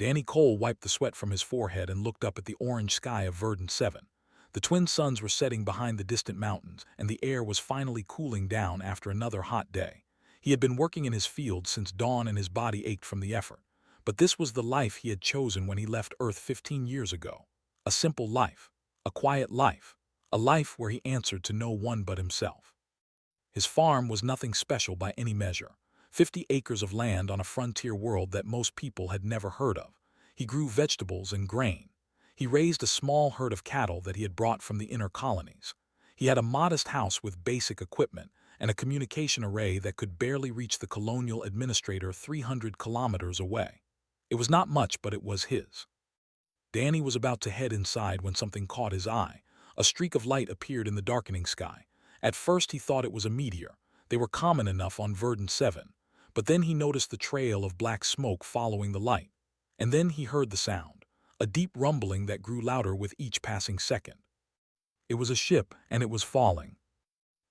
Danny Cole wiped the sweat from his forehead and looked up at the orange sky of Verdant 7. The twin suns were setting behind the distant mountains, and the air was finally cooling down after another hot day. He had been working in his field since dawn and his body ached from the effort. But this was the life he had chosen when he left Earth 15 years ago. A simple life. A quiet life. A life where he answered to no one but himself. His farm was nothing special by any measure. 50 acres of land on a frontier world that most people had never heard of. He grew vegetables and grain. He raised a small herd of cattle that he had brought from the inner colonies. He had a modest house with basic equipment and a communication array that could barely reach the colonial administrator 300 kilometers away. It was not much, but it was his. Danny was about to head inside when something caught his eye. A streak of light appeared in the darkening sky. At first he thought it was a meteor. They were common enough on Verdant 7. But then he noticed the trail of black smoke following the light. And then he heard the sound, a deep rumbling that grew louder with each passing second. It was a ship, and it was falling.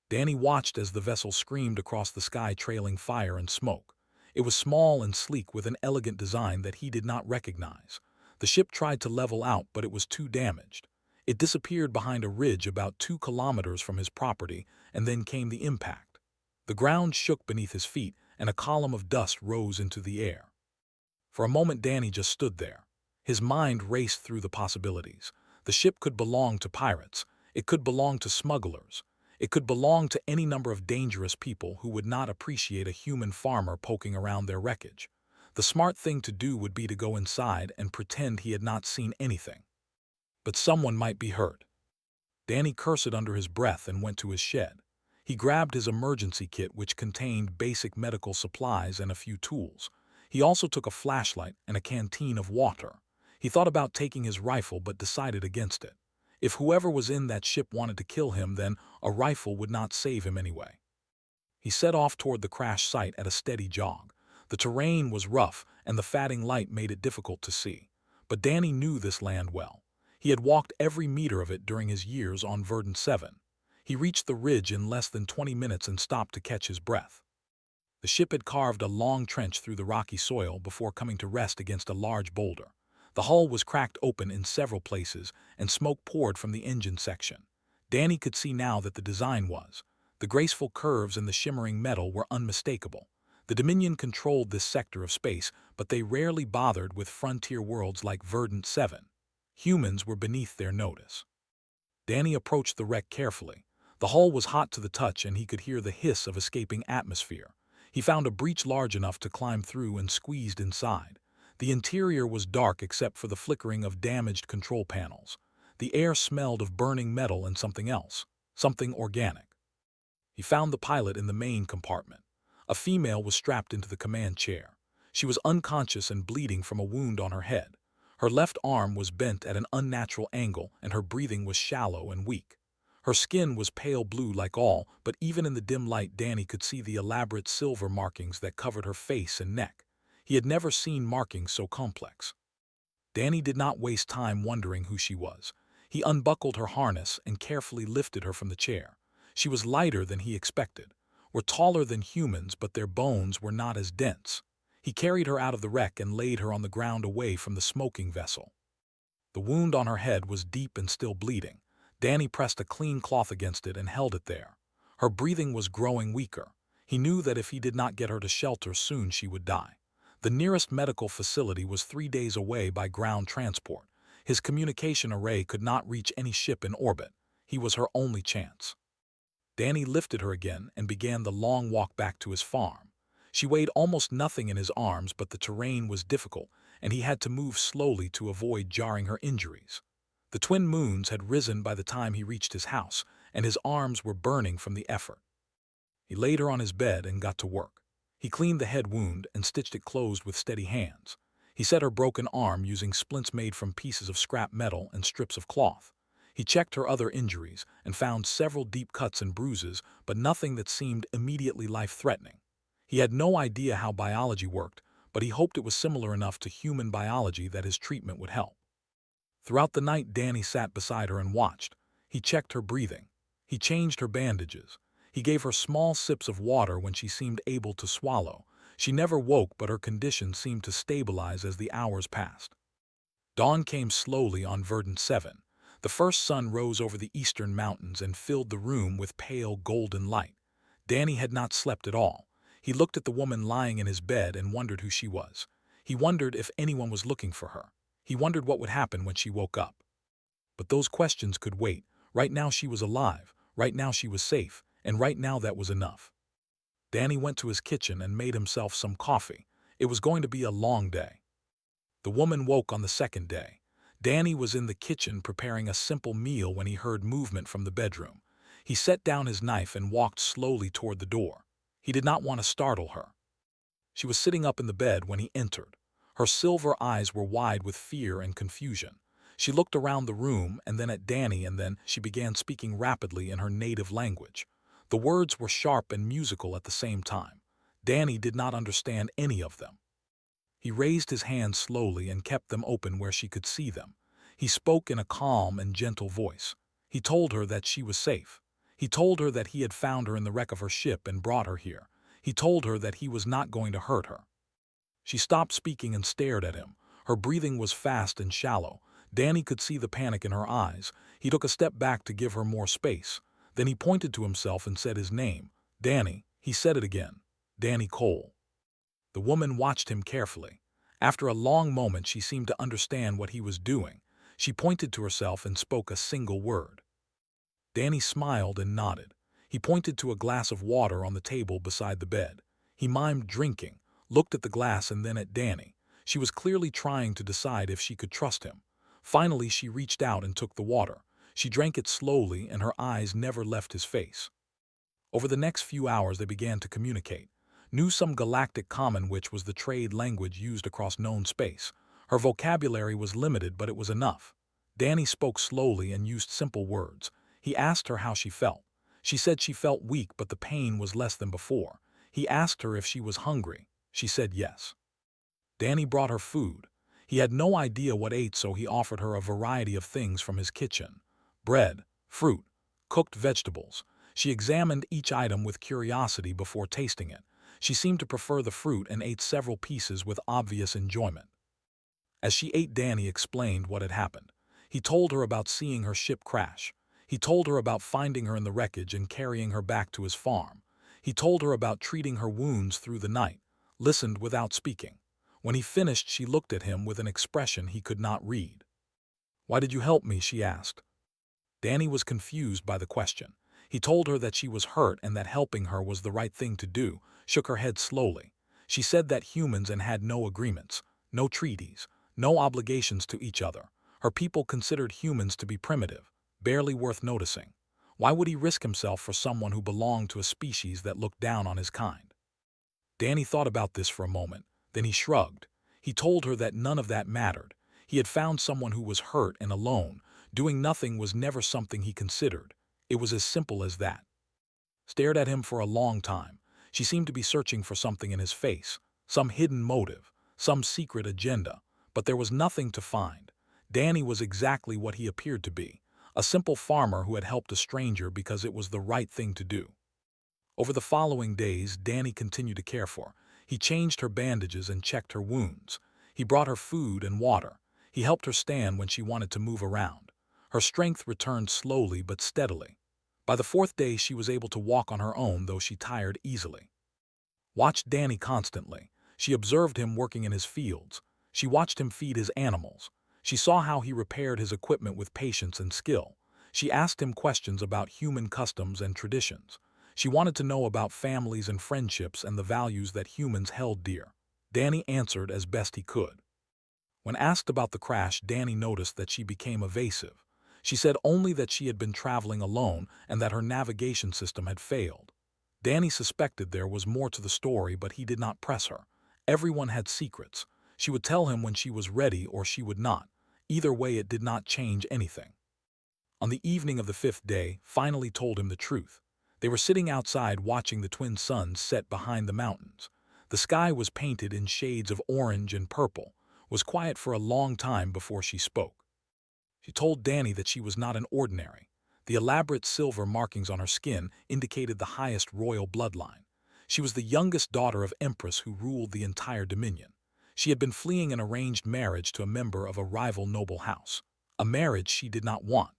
Danny watched as the vessel screamed across the sky, trailing fire and smoke. It was small and sleek with an elegant design that he did not recognize. The ship tried to level out, but it was too damaged. It disappeared behind a ridge about 2 kilometers from his property, and then came the impact. The ground shook beneath his feet, and a column of dust rose into the air. For a moment Danny just stood there. His mind raced through the possibilities. The ship could belong to pirates. It could belong to smugglers. It could belong to any number of dangerous people who would not appreciate a human farmer poking around their wreckage. The smart thing to do would be to go inside and pretend he had not seen anything. But someone might be hurt. Danny cursed under his breath and went to his shed. He grabbed his emergency kit, which contained basic medical supplies and a few tools. He also took a flashlight and a canteen of water. He thought about taking his rifle but decided against it. If whoever was in that ship wanted to kill him, then a rifle would not save him anyway. He set off toward the crash site at a steady jog. The terrain was rough, and the fading light made it difficult to see. But Danny knew this land well. He had walked every meter of it during his years on Verdant 7. He reached the ridge in less than 20 minutes and stopped to catch his breath. The ship had carved a long trench through the rocky soil before coming to rest against a large boulder. The hull was cracked open in several places, and smoke poured from the engine section. Danny could see now that the design was. The graceful curves and the shimmering metal were unmistakable. The Dominion controlled this sector of space, but they rarely bothered with frontier worlds like Verdant 7. Humans were beneath their notice. Danny approached the wreck carefully. The hull was hot to the touch, and he could hear the hiss of escaping atmosphere. He found a breach large enough to climb through and squeezed inside. The interior was dark except for the flickering of damaged control panels. The air smelled of burning metal and something else, something organic. He found the pilot in the main compartment. A female was strapped into the command chair. She was unconscious and bleeding from a wound on her head. Her left arm was bent at an unnatural angle, and her breathing was shallow and weak. Her skin was pale blue like all, but even in the dim light Danny could see the elaborate silver markings that covered her face and neck. He had never seen markings so complex. Danny did not waste time wondering who she was. He unbuckled her harness and carefully lifted her from the chair. She was lighter than he expected. Were taller than humans, but their bones were not as dense. He carried her out of the wreck and laid her on the ground away from the smoking vessel. The wound on her head was deep and still bleeding. Danny pressed a clean cloth against it and held it there. Her breathing was growing weaker. He knew that if he did not get her to shelter soon she would die. The nearest medical facility was 3 days away by ground transport. His communication array could not reach any ship in orbit. He was her only chance. Danny lifted her again and began the long walk back to his farm. She weighed almost nothing in his arms, but the terrain was difficult, and he had to move slowly to avoid jarring her injuries. The twin moons had risen by the time he reached his house, and his arms were burning from the effort. He laid her on his bed and got to work. He cleaned the head wound and stitched it closed with steady hands. He set her broken arm using splints made from pieces of scrap metal and strips of cloth. He checked her other injuries and found several deep cuts and bruises, but nothing that seemed immediately life-threatening. He had no idea how biology worked, but he hoped it was similar enough to human biology that his treatment would help. Throughout the night, Danny sat beside her and watched. He checked her breathing. He changed her bandages. He gave her small sips of water when she seemed able to swallow. She never woke, but her condition seemed to stabilize as the hours passed. Dawn came slowly on Verdant 7. The first sun rose over the eastern mountains and filled the room with pale golden light. Danny had not slept at all. He looked at the woman lying in his bed and wondered who she was. He wondered if anyone was looking for her. He wondered what would happen when she woke up. But those questions could wait. Right now she was alive. Right now she was safe. And right now that was enough. Danny went to his kitchen and made himself some coffee. It was going to be a long day. The woman woke on the second day. Danny was in the kitchen preparing a simple meal when he heard movement from the bedroom. He set down his knife and walked slowly toward the door. He did not want to startle her. She was sitting up in the bed when he entered. Her silver eyes were wide with fear and confusion. She looked around the room and then at Danny, and then she began speaking rapidly in her native language. The words were sharp and musical at the same time. Danny did not understand any of them. He raised his hands slowly and kept them open where she could see them. He spoke in a calm and gentle voice. He told her that she was safe. He told her that he had found her in the wreck of her ship and brought her here. He told her that he was not going to hurt her. She stopped speaking and stared at him. Her breathing was fast and shallow. Danny could see the panic in her eyes. He took a step back to give her more space. Then he pointed to himself and said his name. Danny. He said it again. Danny Cole. The woman watched him carefully. After a long moment, she seemed to understand what he was doing. She pointed to herself and spoke a single word. Danny smiled and nodded. He pointed to a glass of water on the table beside the bed. He mimed drinking, looked at the glass and then at Danny. She was clearly trying to decide if she could trust him. Finally, she reached out and took the water. She drank it slowly, and her eyes never left his face. Over the next few hours, they began to communicate. Knew some galactic common, which was the trade language used across known space. Her vocabulary was limited, but it was enough. Danny spoke slowly and used simple words. He asked her how she felt. She said she felt weak, but the pain was less than before. He asked her if she was hungry. She said yes. Danny brought her food. He had no idea what ate, so he offered her a variety of things from his kitchen. Bread, fruit, cooked vegetables. She examined each item with curiosity before tasting it. She seemed to prefer the fruit and ate several pieces with obvious enjoyment. As she ate, Danny explained what had happened. He told her about seeing her ship crash. He told her about finding her in the wreckage and carrying her back to his farm. He told her about treating her wounds through the night, listened without speaking. When he finished, she looked at him with an expression he could not read. "Why did you help me?" she asked. Danny was confused by the question. He told her that she was hurt and that helping her was the right thing to do, shook her head slowly. She said that humans and had no agreements, no treaties, no obligations to each other. Her people considered humans to be primitive, barely worth noticing. Why would he risk himself for someone who belonged to a species that looked down on his kind? Danny thought about this for a moment, then he shrugged. He told her that none of that mattered. He had found someone who was hurt and alone. Doing nothing was never something he considered. It was as simple as that. Stared at him for a long time. She seemed to be searching for something in his face, some hidden motive, some secret agenda, but there was nothing to find. Danny was exactly what he appeared to be, a simple farmer who had helped a stranger because it was the right thing to do. Over the following days, Danny continued to care for her. He changed her bandages and checked her wounds. He brought her food and water. He helped her stand when she wanted to move around. Her strength returned slowly but steadily. By the fourth day, she was able to walk on her own, though she tired easily. Watched Danny constantly. She observed him working in his fields. She watched him feed his animals. She saw how he repaired his equipment with patience and skill. She asked him questions about human customs and traditions. She wanted to know about families and friendships and the values that humans held dear. Danny answered as best he could. When asked about the crash, Danny noticed that she became evasive. She said only that she had been traveling alone and that her navigation system had failed. Danny suspected there was more to the story, but he did not press her. Everyone had secrets. She would tell him when she was ready or she would not. Either way, it did not change anything. On the evening of the fifth day, finally told him the truth. They were sitting outside watching the twin suns set behind the mountains. The sky was painted in shades of orange and purple, was quiet for a long time before she spoke. She told Danny that she was not an ordinary. The elaborate silver markings on her skin indicated the highest royal bloodline. She was the youngest daughter of Empress who ruled the entire dominion. She had been fleeing an arranged marriage to a member of a rival noble house. A marriage she did not want.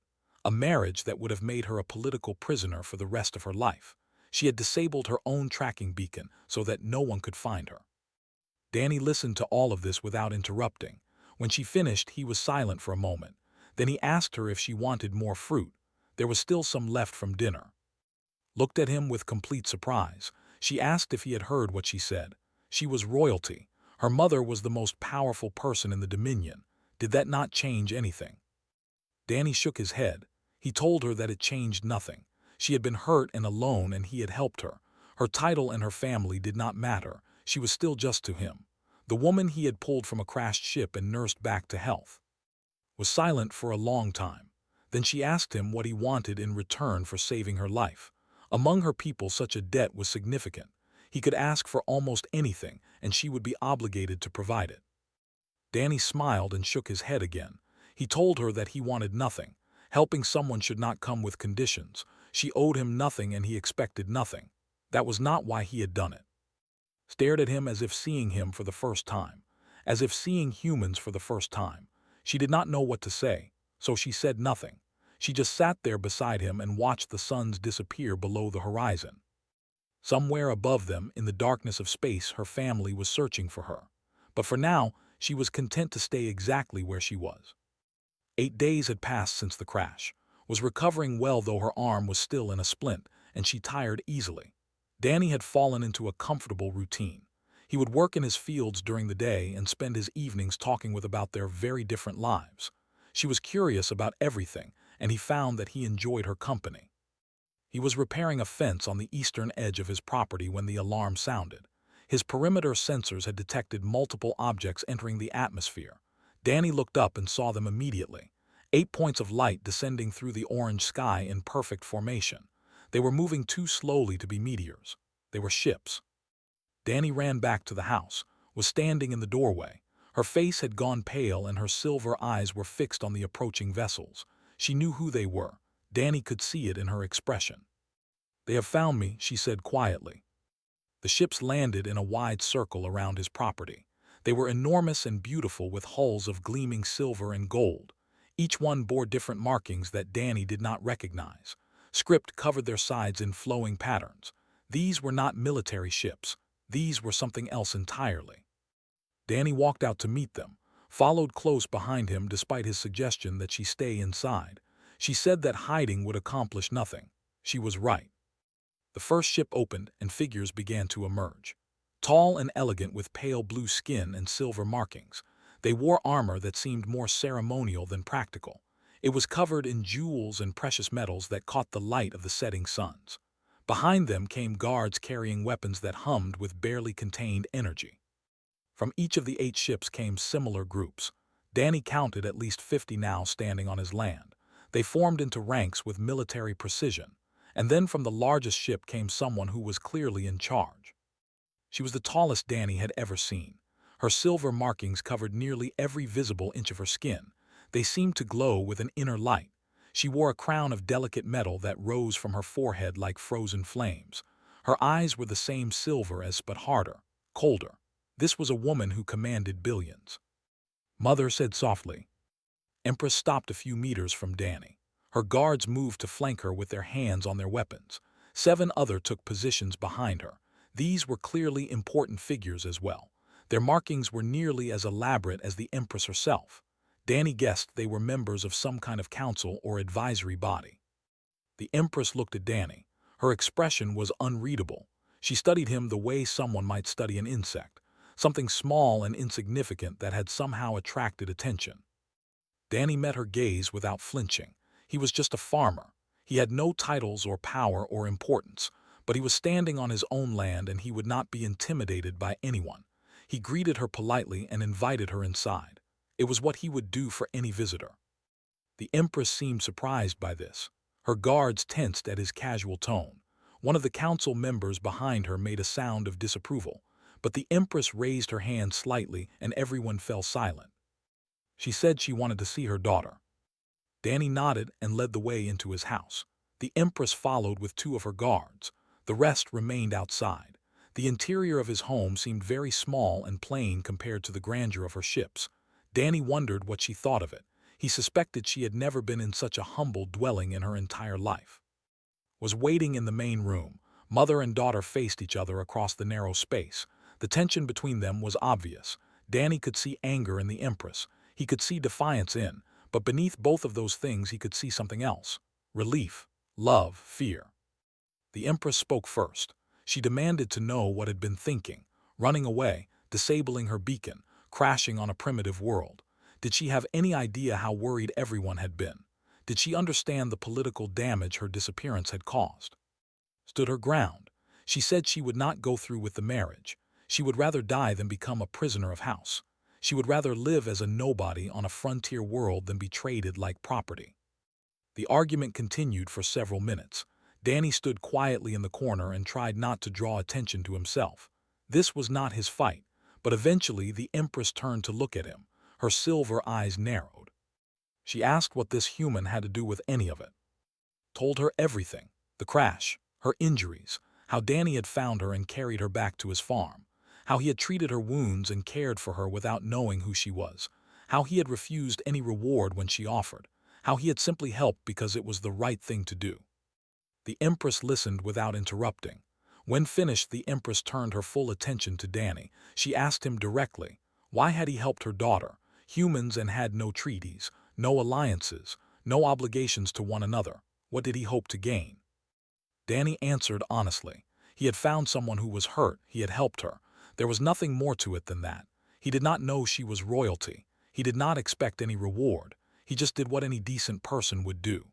A marriage that would have made her a political prisoner for the rest of her life. She had disabled her own tracking beacon so that no one could find her. Danny listened to all of this without interrupting. When she finished, he was silent for a moment. Then he asked her if she wanted more fruit. There was still some left from dinner. Looked at him with complete surprise. She asked if he had heard what she said. She was royalty. Her mother was the most powerful person in the Dominion. Did that not change anything? Danny shook his head. He told her that it changed nothing. She had been hurt and alone, and he had helped her. Her title and her family did not matter. She was still just to him. The woman he had pulled from a crashed ship and nursed back to health. Was silent for a long time. Then she asked him what he wanted in return for saving her life. Among her people, such a debt was significant. He could ask for almost anything, and she would be obligated to provide it. Danny smiled and shook his head again. He told her that he wanted nothing. Helping someone should not come with conditions. She owed him nothing and he expected nothing. That was not why he had done it. Stared at him as if seeing him for the first time. As if seeing humans for the first time. She did not know what to say, so she said nothing. She just sat there beside him and watched the suns disappear below the horizon. Somewhere above them, in the darkness of space, her family was searching for her. But for now, she was content to stay exactly where she was. 8 days had passed since the crash. Was recovering well, though her arm was still in a splint, and she tired easily. Danny had fallen into a comfortable routine. He would work in his fields during the day and spend his evenings talking with about their very different lives. She was curious about everything, and he found that he enjoyed her company. He was repairing a fence on the eastern edge of his property when the alarm sounded. His perimeter sensors had detected multiple objects entering the atmosphere. Danny looked up and saw them immediately. 8 points of light descending through the orange sky in perfect formation. They were moving too slowly to be meteors. They were ships. Danny ran back to the house, was standing in the doorway. Her face had gone pale and her silver eyes were fixed on the approaching vessels. She knew who they were. Danny could see it in her expression. "They have found me," she said quietly. The ships landed in a wide circle around his property. They were enormous and beautiful with hulls of gleaming silver and gold. Each one bore different markings that Danny did not recognize. Script covered their sides in flowing patterns. These were not military ships. These were something else entirely. Danny walked out to meet them, followed close behind him despite his suggestion that she stay inside. She said that hiding would accomplish nothing. She was right. The first ship opened and figures began to emerge. Tall and elegant with pale blue skin and silver markings. They wore armor that seemed more ceremonial than practical. It was covered in jewels and precious metals that caught the light of the setting suns. Behind them came guards carrying weapons that hummed with barely contained energy. From each of the 8 ships came similar groups. Danny counted at least 50 now standing on his land. They formed into ranks with military precision. And then from the largest ship came someone who was clearly in charge. She was the tallest Danny had ever seen. Her silver markings covered nearly every visible inch of her skin. They seemed to glow with an inner light. She wore a crown of delicate metal that rose from her forehead like frozen flames. Her eyes were the same silver as but harder, colder. This was a woman who commanded billions. "Mother," said softly. Empress stopped a few meters from Danny. Her guards moved to flank her with their hands on their weapons. 7 others took positions behind her. These were clearly important figures as well. Their markings were nearly as elaborate as the Empress herself. Danny guessed they were members of some kind of council or advisory body. The Empress looked at Danny. Her expression was unreadable. She studied him the way someone might study an insect, something small and insignificant that had somehow attracted attention. Danny met her gaze without flinching. He was just a farmer. He had no titles or power or importance, but he was standing on his own land and he would not be intimidated by anyone. He greeted her politely and invited her inside. It was what he would do for any visitor. The Empress seemed surprised by this. Her guards tensed at his casual tone. One of the council members behind her made a sound of disapproval, but the Empress raised her hand slightly and everyone fell silent. She said she wanted to see her daughter. Danny nodded and led the way into his house. The Empress followed with 2 of her guards. The rest remained outside. The interior of his home seemed very small and plain compared to the grandeur of her ships. Danny wondered what she thought of it. He suspected she had never been in such a humble dwelling in her entire life. Was waiting in the main room. Mother and daughter faced each other across the narrow space. The tension between them was obvious. Danny could see anger in the Empress. He could see defiance in, but beneath both of those things he could see something else. Relief, love, fear. The Empress spoke first. She demanded to know what had been thinking, running away, disabling her beacon, crashing on a primitive world. Did she have any idea how worried everyone had been? Did she understand the political damage her disappearance had caused? Stood her ground. She said she would not go through with the marriage. She would rather die than become a prisoner of house. She would rather live as a nobody on a frontier world than be traded like property. The argument continued for several minutes. Danny stood quietly in the corner and tried not to draw attention to himself. This was not his fight, but eventually the Empress turned to look at him. Her silver eyes narrowed. She asked what this human had to do with any of it. Told her everything. The crash, her injuries, how Danny had found her and carried her back to his farm, how he had treated her wounds and cared for her without knowing who she was, how he had refused any reward when she offered, how he had simply helped because it was the right thing to do. The Empress listened without interrupting. When finished, the Empress turned her full attention to Danny. She asked him directly, why had he helped her daughter, humans, and had no treaties, no alliances, no obligations to one another? What did he hope to gain? Danny answered honestly. He had found someone who was hurt. He had helped her. There was nothing more to it than that. He did not know she was royalty. He did not expect any reward. He just did what any decent person would do.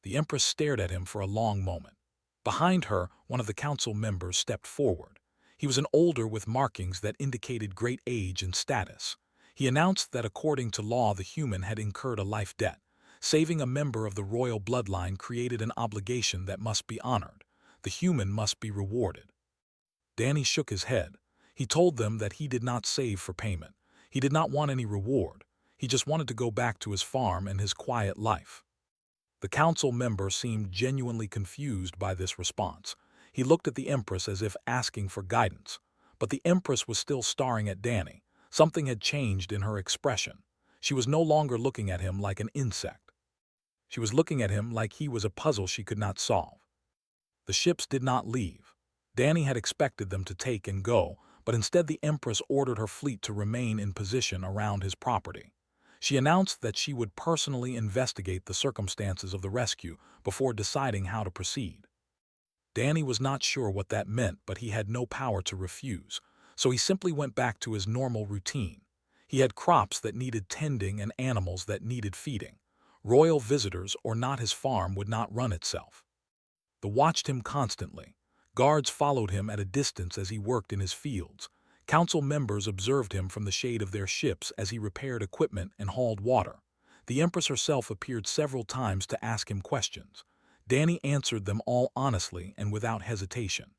The Empress stared at him for a long moment. Behind her, one of the council members stepped forward. He was an older with markings that indicated great age and status. He announced that according to law the human had incurred a life debt. Saving a member of the royal bloodline created an obligation that must be honored. The human must be rewarded. Danny shook his head. He told them that he did not save for payment. He did not want any reward. He just wanted to go back to his farm and his quiet life. The council member seemed genuinely confused by this response. He looked at the Empress as if asking for guidance. But the Empress was still staring at Danny. Something had changed in her expression. She was no longer looking at him like an insect. She was looking at him like he was a puzzle she could not solve. The ships did not leave. Danny had expected them to take and go, but instead the Empress ordered her fleet to remain in position around his property. She announced that she would personally investigate the circumstances of the rescue before deciding how to proceed. Danny was not sure what that meant, but he had no power to refuse, so he simply went back to his normal routine. He had crops that needed tending and animals that needed feeding. Royal visitors or not, his farm would not run itself. They watched him constantly. Guards followed him at a distance as he worked in his fields. Council members observed him from the shade of their ships as he repaired equipment and hauled water. The Empress herself appeared several times to ask him questions. Danny answered them all honestly and without hesitation.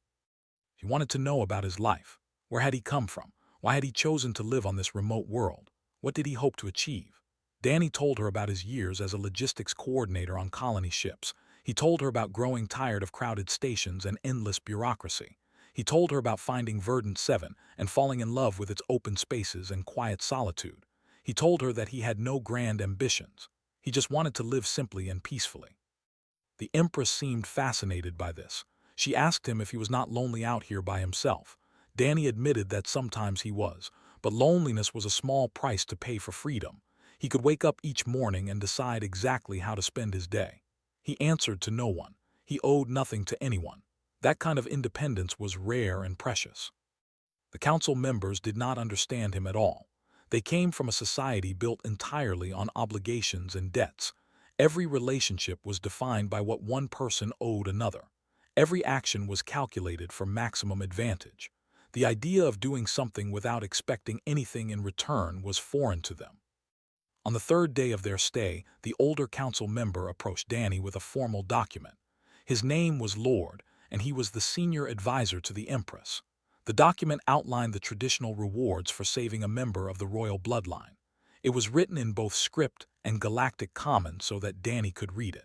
She wanted to know about his life. Where had he come from? Why had he chosen to live on this remote world? What did he hope to achieve? Danny told her about his years as a logistics coordinator on colony ships. He told her about growing tired of crowded stations and endless bureaucracy. He told her about finding Verdant 7 and falling in love with its open spaces and quiet solitude. He told her that he had no grand ambitions. He just wanted to live simply and peacefully. The Empress seemed fascinated by this. She asked him if he was not lonely out here by himself. Danny admitted that sometimes he was, but loneliness was a small price to pay for freedom. He could wake up each morning and decide exactly how to spend his day. He answered to no one. He owed nothing to anyone. That kind of independence was rare and precious. The council members did not understand him at all. They came from a society built entirely on obligations and debts. Every relationship was defined by what one person owed another. Every action was calculated for maximum advantage. The idea of doing something without expecting anything in return was foreign to them. On the third day of their stay, the older council member approached Danny with a formal document. His name was Lord, and he was the senior advisor to the Empress. The document outlined the traditional rewards for saving a member of the royal bloodline. It was written in both script and Galactic Common so that Danny could read it.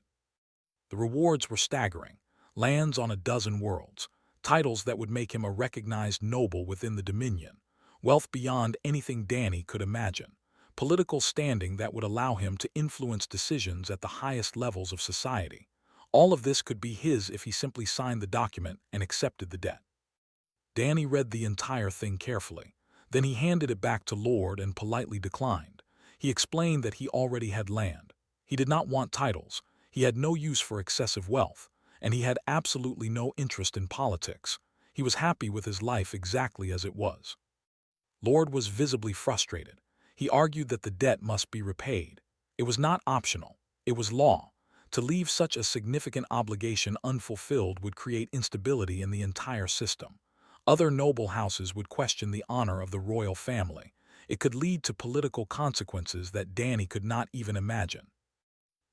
The rewards were staggering. Lands on a dozen worlds, titles that would make him a recognized noble within the Dominion, wealth beyond anything Danny could imagine, political standing that would allow him to influence decisions at the highest levels of society. All of this could be his if he simply signed the document and accepted the debt. Danny read the entire thing carefully. Then he handed it back to Lord and politely declined. He explained that he already had land. He did not want titles. He had no use for excessive wealth, and he had absolutely no interest in politics. He was happy with his life exactly as it was. Lord was visibly frustrated. He argued that the debt must be repaid. It was not optional. It was law. To leave such a significant obligation unfulfilled would create instability in the entire system. Other noble houses would question the honor of the royal family. It could lead to political consequences that Danny could not even imagine.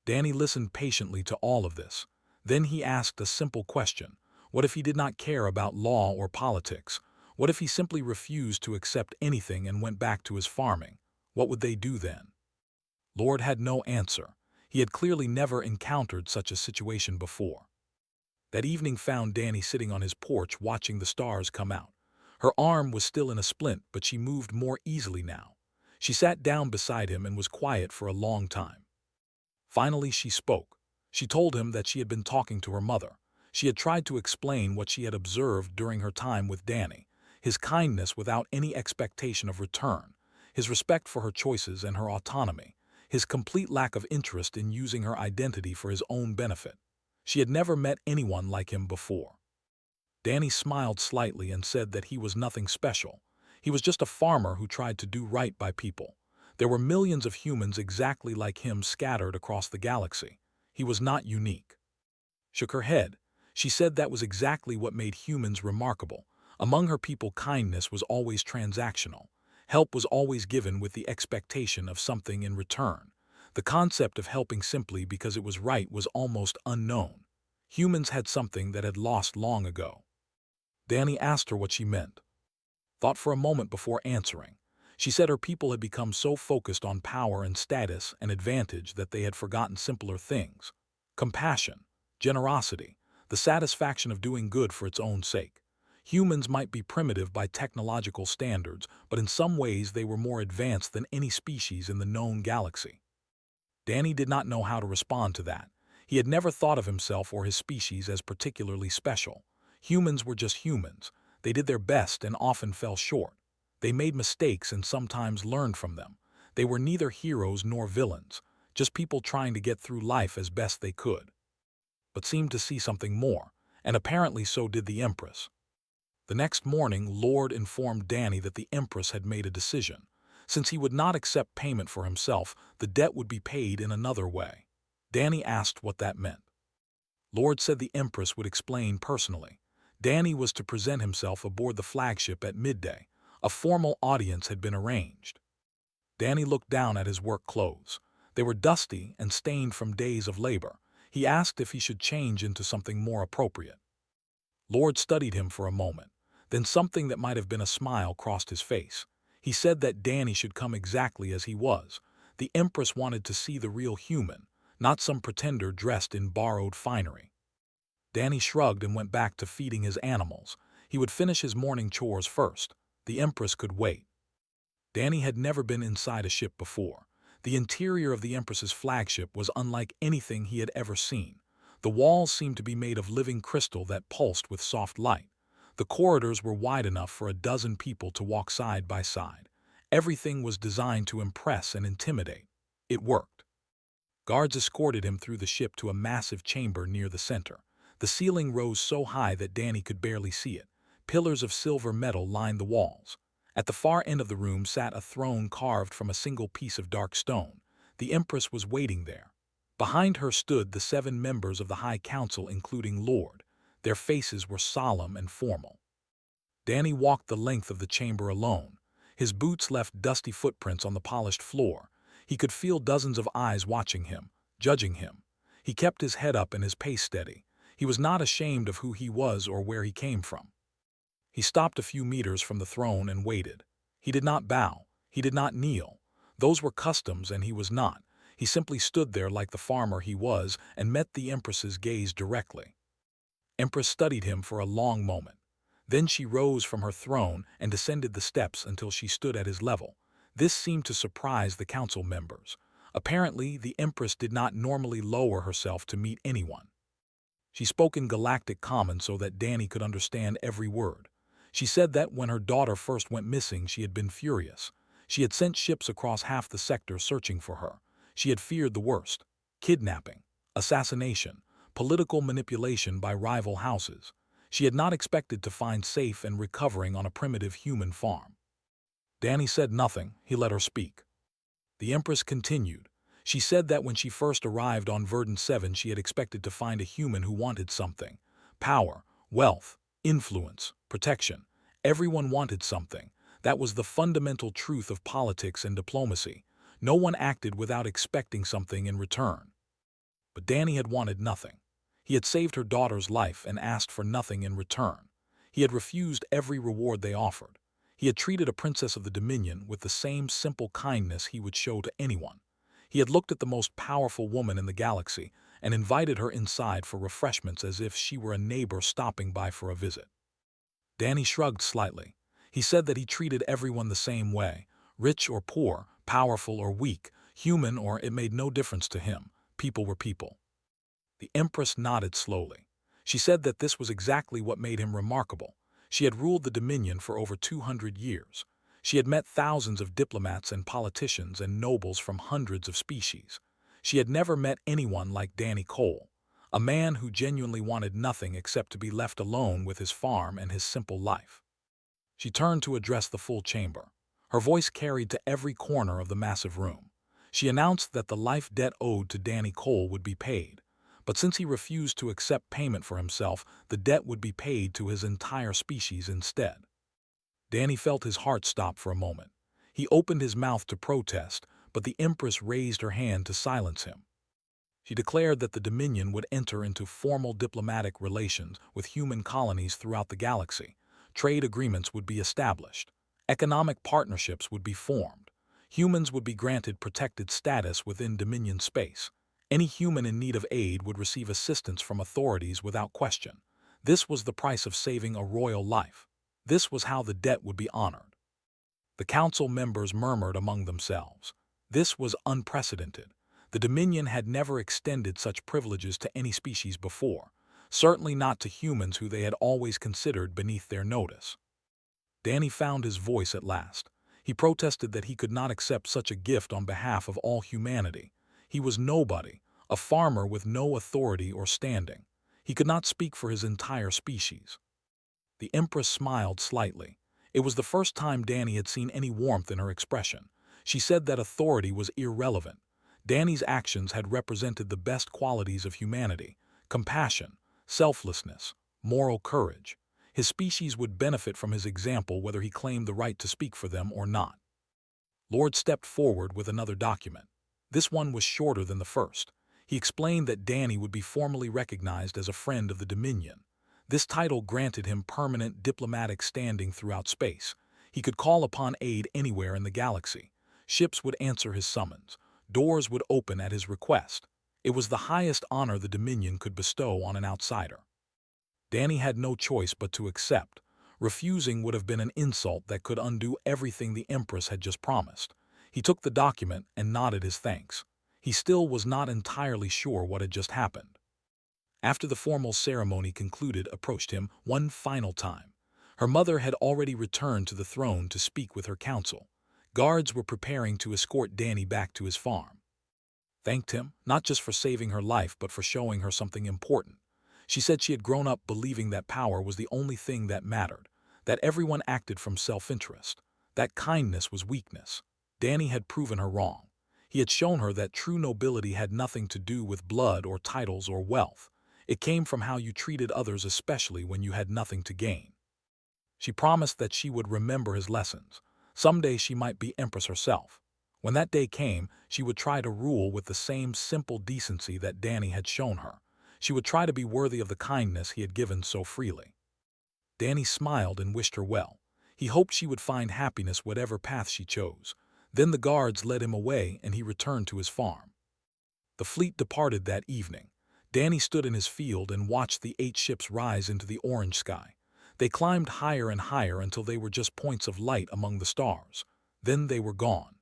Danny listened patiently to all of this. Then he asked a simple question. What if he did not care about law or politics? What if he simply refused to accept anything and went back to his farming? What would they do then? Lord had no answer. He had clearly never encountered such a situation before. That evening found Danny sitting on his porch watching the stars come out. Her arm was still in a splint, but she moved more easily now. She sat down beside him and was quiet for a long time. Finally, she spoke. She told him that she had been talking to her mother. She had tried to explain what she had observed during her time with Danny, his kindness without any expectation of return, his respect for her choices and her autonomy, his complete lack of interest in using her identity for his own benefit. She had never met anyone like him before. Danny smiled slightly and said that he was nothing special. He was just a farmer who tried to do right by people. There were millions of humans exactly like him scattered across the galaxy. He was not unique. Shook her head. She said that was exactly what made humans remarkable. Among her people, kindness was always transactional. Help was always given with the expectation of something in return. The concept of helping simply because it was right was almost unknown. Humans had something that had lost long ago. Danny asked her what she meant. Thought for a moment before answering. She said her people had become so focused on power and status and advantage that they had forgotten simpler things. Compassion, generosity, the satisfaction of doing good for its own sake. Humans might be primitive by technological standards, but in some ways they were more advanced than any species in the known galaxy. Danny did not know how to respond to that. He had never thought of himself or his species as particularly special. Humans were just humans. They did their best and often fell short. They made mistakes and sometimes learned from them. They were neither heroes nor villains, just people trying to get through life as best they could. But seemed to see something more, and apparently so did the Empress. The next morning, Lord informed Danny that the Empress had made a decision. Since he would not accept payment for himself, the debt would be paid in another way. Danny asked what that meant. Lord said the Empress would explain personally. Danny was to present himself aboard the flagship at midday. A formal audience had been arranged. Danny looked down at his work clothes. They were dusty and stained from days of labor. He asked if he should change into something more appropriate. Lord studied him for a moment. Then something that might have been a smile crossed his face. He said that Danny should come exactly as he was. The Empress wanted to see the real human, not some pretender dressed in borrowed finery. Danny shrugged and went back to feeding his animals. He would finish his morning chores first. The Empress could wait. Danny had never been inside a ship before. The interior of the Empress's flagship was unlike anything he had ever seen. The walls seemed to be made of living crystal that pulsed with soft light. The corridors were wide enough for a dozen people to walk side by side. Everything was designed to impress and intimidate. It worked. Guards escorted him through the ship to a massive chamber near the center. The ceiling rose so high that Danny could barely see it. Pillars of silver metal lined the walls. At the far end of the room sat a throne carved from a single piece of dark stone. The Empress was waiting there. Behind her stood the 7 members of the High Council, including Lord. Their faces were solemn and formal. Danny walked the length of the chamber alone. His boots left dusty footprints on the polished floor. He could feel dozens of eyes watching him, judging him. He kept his head up and his pace steady. He was not ashamed of who he was or where he came from. He stopped a few meters from the throne and waited. He did not bow. He did not kneel. Those were customs and he was not. He simply stood there like the farmer he was and met the Empress's gaze directly. Empress studied him for a long moment. Then she rose from her throne and descended the steps until she stood at his level. This seemed to surprise the council members. Apparently, the Empress did not normally lower herself to meet anyone. She spoke in Galactic Common so that Danny could understand every word. She said that when her daughter first went missing, she had been furious. She had sent ships across half the sector searching for her. She had feared the worst: kidnapping, assassination, political manipulation by rival houses. She had not expected to find safe and recovering on a primitive human farm. Danny said nothing. He let her speak. The Empress continued. She said that when she first arrived on Verdant 7, she had expected to find a human who wanted something: power, wealth, influence, protection. Everyone wanted something. That was the fundamental truth of politics and diplomacy. No one acted without expecting something in return. But Danny had wanted nothing. He had saved her daughter's life and asked for nothing in return. He had refused every reward they offered. He had treated a princess of the Dominion with the same simple kindness he would show to anyone. He had looked at the most powerful woman in the galaxy and invited her inside for refreshments as if she were a neighbor stopping by for a visit. Danny shrugged slightly. He said that he treated everyone the same way: rich or poor, powerful or weak, human or it made no difference to him. People were people. The Empress nodded slowly. She said that this was exactly what made him remarkable. She had ruled the Dominion for over 200 years. She had met thousands of diplomats and politicians and nobles from hundreds of species. She had never met anyone like Danny Cole, a man who genuinely wanted nothing except to be left alone with his farm and his simple life. She turned to address the full chamber. Her voice carried to every corner of the massive room. She announced that the life debt owed to Danny Cole would be paid. But since he refused to accept payment for himself, the debt would be paid to his entire species instead. Danny felt his heart stop for a moment. He opened his mouth to protest, but the Empress raised her hand to silence him. She declared that the Dominion would enter into formal diplomatic relations with human colonies throughout the galaxy. Trade agreements would be established. Economic partnerships would be formed. Humans would be granted protected status within Dominion space. Any human in need of aid would receive assistance from authorities without question. This was the price of saving a royal life. This was how the debt would be honored. The council members murmured among themselves. This was unprecedented. The Dominion had never extended such privileges to any species before, certainly not to humans who they had always considered beneath their notice. Danny found his voice at last. He protested that he could not accept such a gift on behalf of all humanity. He was nobody, a farmer with no authority or standing. He could not speak for his entire species. The Empress smiled slightly. It was the first time Danny had seen any warmth in her expression. She said that authority was irrelevant. Danny's actions had represented the best qualities of humanity: compassion, selflessness, moral courage. His species would benefit from his example whether he claimed the right to speak for them or not. Lord stepped forward with another document. This one was shorter than the first. He explained that Danny would be formally recognized as a friend of the Dominion. This title granted him permanent diplomatic standing throughout space. He could call upon aid anywhere in the galaxy. Ships would answer his summons. Doors would open at his request. It was the highest honor the Dominion could bestow on an outsider. Danny had no choice but to accept. Refusing would have been an insult that could undo everything the Empress had just promised. He took the document and nodded his thanks. He still was not entirely sure what had just happened. After the formal ceremony concluded, approached him one final time. Her mother had already returned to the throne to speak with her council. Guards were preparing to escort Danny back to his farm. Thanked him, not just for saving her life but for showing her something important. She said she had grown up believing that power was the only thing that mattered, that everyone acted from self-interest, that kindness was weakness. Danny had proven her wrong. He had shown her that true nobility had nothing to do with blood or titles or wealth. It came from how you treated others, especially when you had nothing to gain. She promised that she would remember his lessons. Someday she might be Empress herself. When that day came, she would try to rule with the same simple decency that Danny had shown her. She would try to be worthy of the kindness he had given so freely. Danny smiled and wished her well. He hoped she would find happiness whatever path she chose. Then the guards led him away and he returned to his farm. The fleet departed that evening. Danny stood in his field and watched the 8 ships rise into the orange sky. They climbed higher and higher until they were just points of light among the stars. Then they were gone.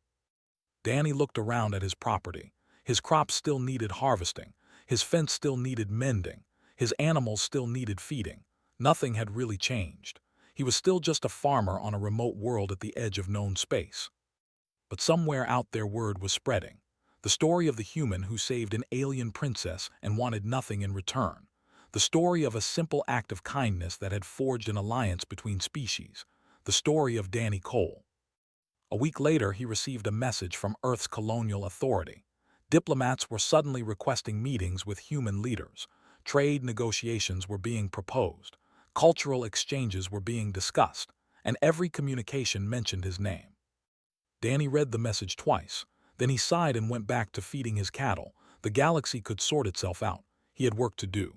Danny looked around at his property. His crops still needed harvesting. His fence still needed mending. His animals still needed feeding. Nothing had really changed. He was still just a farmer on a remote world at the edge of known space. But somewhere out there word was spreading. The story of the human who saved an alien princess and wanted nothing in return. The story of a simple act of kindness that had forged an alliance between species. The story of Danny Cole. A week later, he received a message from Earth's colonial authority. Diplomats were suddenly requesting meetings with human leaders. Trade negotiations were being proposed. Cultural exchanges were being discussed, and every communication mentioned his name. Danny read the message twice. Then he sighed and went back to feeding his cattle. The galaxy could sort itself out. He had work to do.